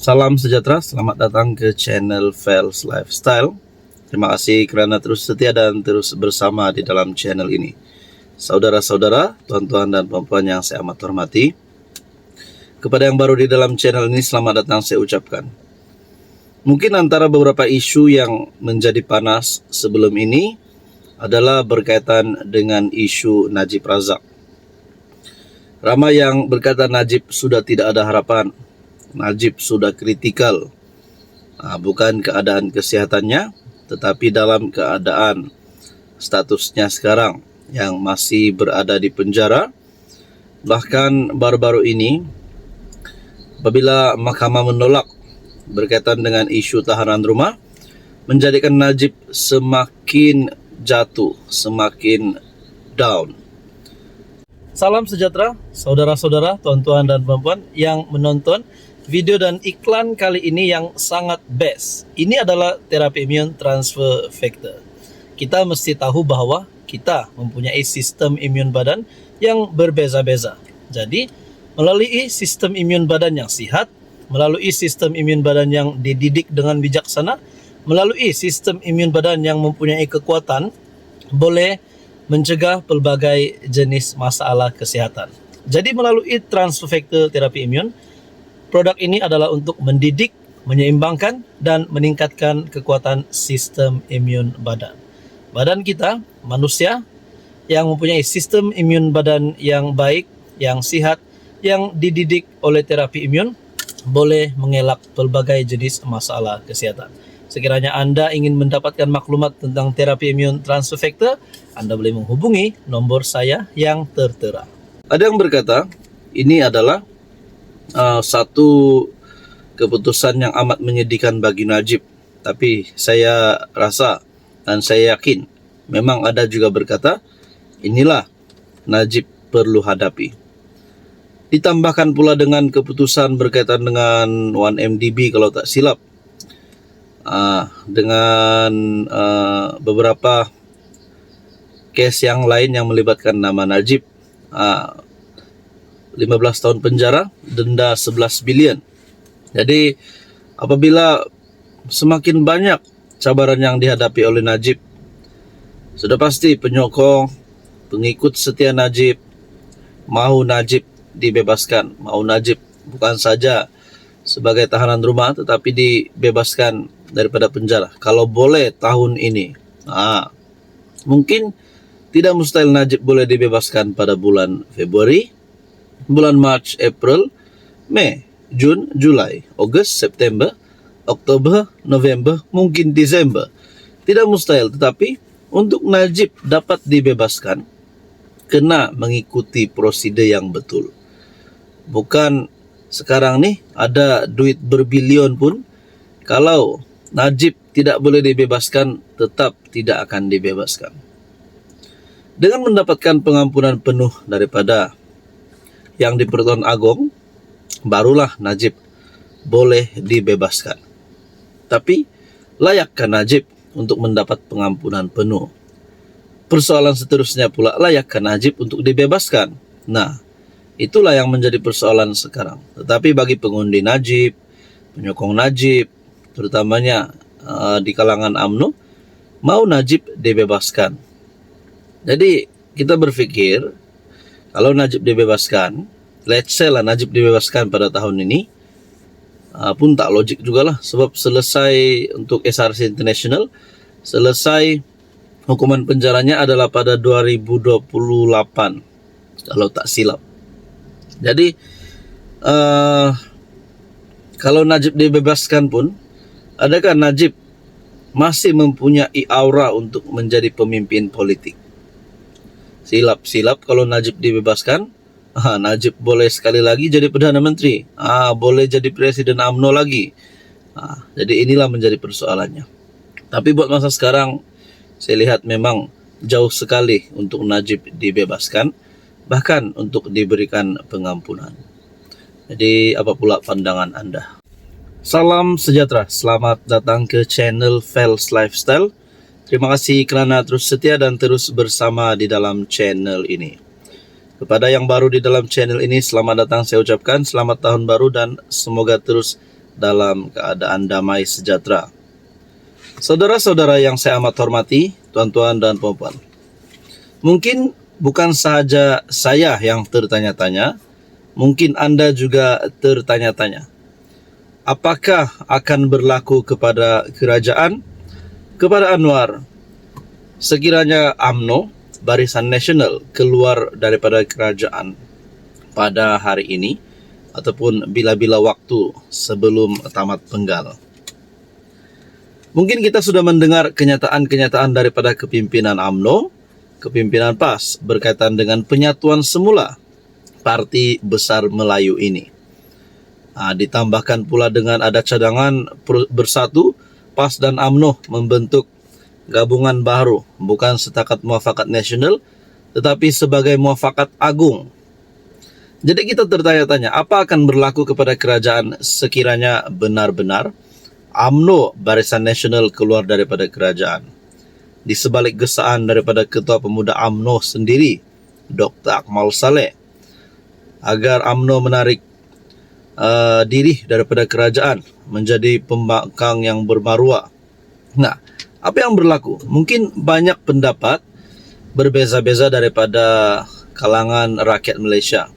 Salam sejahtera, selamat datang ke channel Fels Lifestyle. Terima kasih kerana terus setia dan terus bersama di dalam channel ini. Saudara-saudara, tuan-tuan dan puan-puan yang saya amat hormati, kepada yang baru di dalam channel ini, selamat datang saya ucapkan. Mungkin antara beberapa isu yang menjadi panas sebelum ini adalah berkaitan dengan isu Najib Razak. Ramai yang berkata Najib sudah tidak ada harapan, Najib sudah kritikal, bukan keadaan kesehatannya, tetapi dalam keadaan statusnya sekarang yang masih berada di penjara. Bahkan baru-baru ini, apabila mahkamah menolak berkaitan dengan isu tahanan rumah, menjadikan Najib semakin jatuh, semakin down. Salam sejahtera, saudara-saudara, tuan-tuan dan puan-puan yang menonton video dan iklan kali ini yang sangat best. Ini adalah terapi imun transfer factor. Kita mesti tahu bahawa kita mempunyai sistem imun badan yang berbeza-beza. Jadi, melalui sistem imun badan yang sihat, melalui sistem imun badan yang dididik dengan bijaksana, melalui sistem imun badan yang mempunyai kekuatan, boleh mencegah pelbagai jenis masalah kesihatan. Jadi melalui transfer factor terapi imun, produk ini adalah untuk mendidik, menyeimbangkan dan meningkatkan kekuatan sistem imun badan. Badan kita, manusia yang mempunyai sistem imun badan yang baik, yang sihat, yang dididik oleh terapi imun, boleh mengelak pelbagai jenis masalah kesihatan. Sekiranya Anda ingin mendapatkan maklumat tentang terapi imun transfer factor, Anda boleh menghubungi nombor saya yang tertera. Ada yang berkata, ini adalah satu keputusan yang amat menyedihkan bagi Najib. Tapi saya rasa dan saya yakin, memang ada juga berkata, inilah Najib perlu hadapi. Ditambahkan pula dengan keputusan berkaitan dengan 1MDB kalau tak silap, dengan beberapa kes yang lain yang melibatkan nama Najib, 15 tahun penjara, denda 11 bilion. Jadi apabila semakin banyak cabaran yang dihadapi oleh Najib, sudah pasti penyokong, pengikut setia Najib mahu Najib dibebaskan, mahu Najib bukan saja sebagai tahanan rumah tetapi dibebaskan daripada penjara. Kalau boleh tahun ini, mungkin tidak mustahil Najib boleh dibebaskan pada bulan Februari, bulan Mac, April, Mei, Jun, Julai, Ogos, September, Oktober, November, mungkin Desember. Tidak mustahil, tetapi untuk Najib dapat dibebaskan, kena mengikuti prosedur yang betul. Bukan sekarang nih ada duit berbilion pun, kalau Najib tidak boleh dibebaskan, tetap tidak akan dibebaskan. Dengan mendapatkan pengampunan penuh daripada yang di Pertuan Agong, barulah Najib boleh dibebaskan. Tapi layakkah Najib untuk mendapat pengampunan penuh? Persoalan seterusnya pula, layakkah Najib untuk dibebaskan? Nah, itulah yang menjadi persoalan sekarang. Tetapi bagi pengundi Najib, penyokong Najib, terutamanya di kalangan UMNO, mau Najib dibebaskan. Jadi kita berpikir, kalau Najib dibebaskan, let's say lah Najib dibebaskan pada tahun ini, pun tak logik juga lah. Sebab selesai untuk SRC International, selesai hukuman penjaranya adalah pada 2028, kalau tak silap. Jadi kalau Najib dibebaskan pun, adakah Najib masih mempunyai aura untuk menjadi pemimpin politik? Silap-silap kalau Najib dibebaskan, Najib boleh sekali lagi jadi Perdana Menteri, boleh jadi Presiden UMNO lagi. Jadi inilah menjadi persoalannya. Tapi buat masa sekarang, saya lihat memang jauh sekali untuk Najib dibebaskan, bahkan untuk diberikan pengampunan. Jadi apa pula pandangan Anda? Salam sejahtera, selamat datang ke channel Fels Lifestyle. Terima kasih kerana terus setia dan terus bersama di dalam channel ini. Kepada yang baru di dalam channel ini, selamat datang saya ucapkan, selamat tahun baru dan semoga terus dalam keadaan damai sejahtera. Saudara-saudara yang saya amat hormati, tuan-tuan dan puan-puan. Mungkin bukan sahaja saya yang tertanya-tanya, mungkin Anda juga tertanya-tanya. Apakah akan berlaku kepada kerajaan, kepada Anwar, sekiranya UMNO, Barisan Nasional, keluar daripada kerajaan pada hari ini ataupun bila-bila waktu sebelum tamat penggal? Mungkin kita sudah mendengar kenyataan-kenyataan daripada kepimpinan UMNO, kepimpinan PAS berkaitan dengan penyatuan semula Parti Besar Melayu ini. Ditambahkan pula dengan ada cadangan bersatu, PAS dan UMNO membentuk gabungan baru, bukan setakat muafakat nasional, tetapi sebagai muafakat agung. Jadi kita tertanya-tanya, apa akan berlaku kepada kerajaan sekiranya benar-benar UMNO Barisan Nasional keluar daripada kerajaan? Di sebalik gesaan daripada Ketua Pemuda UMNO sendiri, Dr. Akmal Saleh, agar UMNO menarik diri daripada kerajaan menjadi pembangkang yang bermaruah. Nah, apa yang berlaku? Mungkin banyak pendapat berbeza-beza daripada kalangan rakyat Malaysia,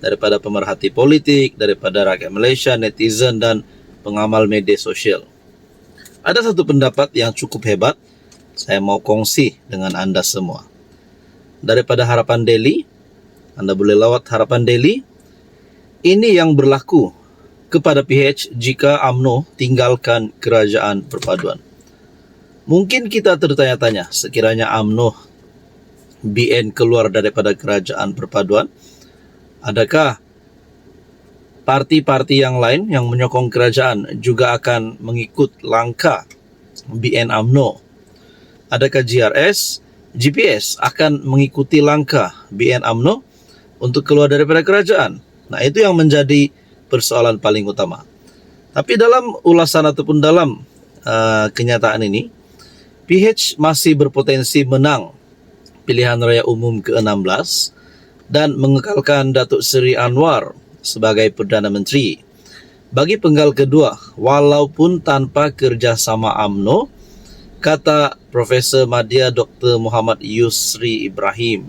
daripada pemerhati politik, daripada rakyat Malaysia, netizen dan pengamal media sosial. Ada satu pendapat yang cukup hebat, saya mau kongsi dengan anda semua. Daripada Harapan Daily, anda boleh lawat Harapan Daily. Ini yang berlaku kepada PH jika UMNO tinggalkan kerajaan perpaduan. Mungkin kita tertanya-tanya, sekiranya UMNO BN keluar daripada kerajaan perpaduan, adakah parti-parti yang lain yang menyokong kerajaan juga akan mengikut langkah BN UMNO? Adakah GRS, GPS akan mengikuti langkah BN UMNO untuk keluar daripada kerajaan? Nah, itu yang menjadi persoalan paling utama. Tapi dalam ulasan ataupun dalam kenyataan ini, PH masih berpotensi menang pilihan raya umum ke-16 dan mengekalkan Datuk Seri Anwar sebagai Perdana Menteri bagi penggal kedua walaupun tanpa kerjasama UMNO, kata Profesor Madya Dr. Muhammad Yusri Ibrahim.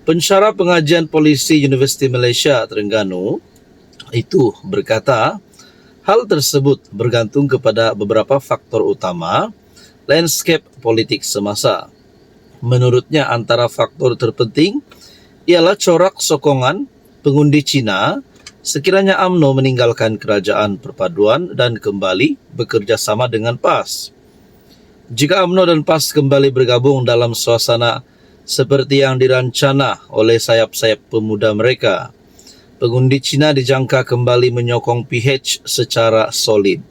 Pensyarah Pengajian Polisi Universiti Malaysia Terengganu itu berkata, hal tersebut bergantung kepada beberapa faktor utama landscape politik semasa. Menurutnya antara faktor terpenting ialah corak sokongan pengundi Cina sekiranya UMNO meninggalkan kerajaan perpaduan dan kembali bekerjasama dengan PAS. Jika UMNO dan PAS kembali bergabung dalam suasana seperti yang dirancana oleh sayap-sayap pemuda mereka, pengundi Cina dijangka kembali menyokong PH secara solid.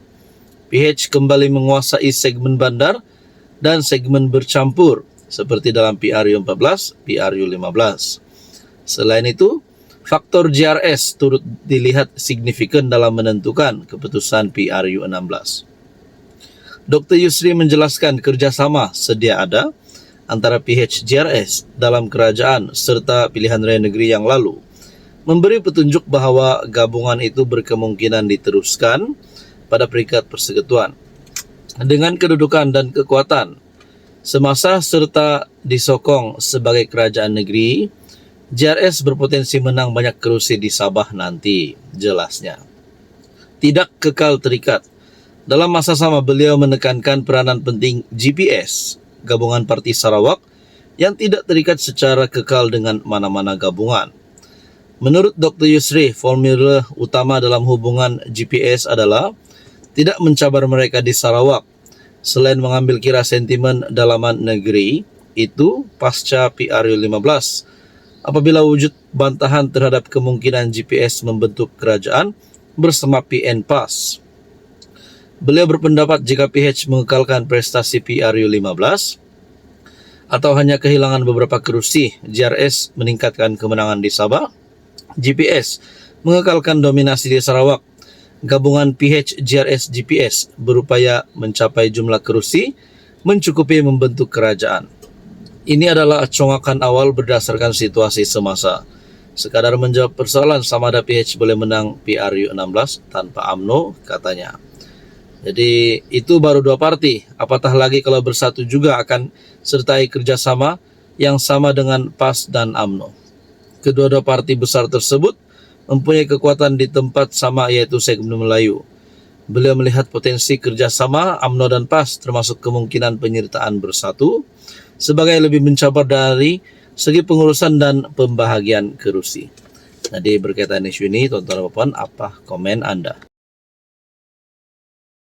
PH kembali menguasai segmen bandar dan segmen bercampur seperti dalam PRU 14, PRU 15. Selain itu, faktor GRS turut dilihat signifikan dalam menentukan keputusan PRU 16. Dr. Yusri menjelaskan kerjasama sedia ada antara PH GRS dalam kerajaan serta pilihan raya negeri yang lalu, memberi petunjuk bahawa gabungan itu berkemungkinan diteruskan pada peringkat persekutuan. Dengan kedudukan dan kekuatan semasa serta disokong sebagai kerajaan negeri, GRS berpotensi menang banyak kerusi di Sabah nanti, jelasnya. Tidak kekal terikat. Dalam masa sama, beliau menekankan peranan penting GPS, Gabungan Parti Sarawak, yang tidak terikat secara kekal dengan mana-mana gabungan. Menurut Dr. Yusri, formula utama dalam hubungan GPS adalah tidak mencabar mereka di Sarawak. Selain mengambil kira sentimen dalaman negeri, itu pasca PRU 15, apabila wujud bantahan terhadap kemungkinan GPS membentuk kerajaan bersama PN PAS. Beliau berpendapat jika PH mengekalkan prestasi PRU 15 atau hanya kehilangan beberapa kerusi, GRS meningkatkan kemenangan di Sabah, GPS mengekalkan dominasi di Sarawak, gabungan PH GRS GPS berupaya mencapai jumlah kerusi mencukupi membentuk kerajaan. Ini adalah congakan awal berdasarkan situasi semasa. Sekadar menjawab persoalan sama ada PH boleh menang PRU 16 tanpa UMNO, katanya. Jadi itu baru 2 parti, apatah lagi kalau bersatu juga akan sertai kerjasama yang sama dengan PAS dan UMNO. Kedua-dua parti besar tersebut mempunyai kekuatan di tempat sama, yaitu segmen Melayu. Beliau melihat potensi kerjasama UMNO dan PAS termasuk kemungkinan penyertaan bersatu sebagai lebih mencabar dari segi pengurusan dan pembahagian kerusi. Jadi berkaitan isu ini, tuan-tuan dan puan, apa komen Anda?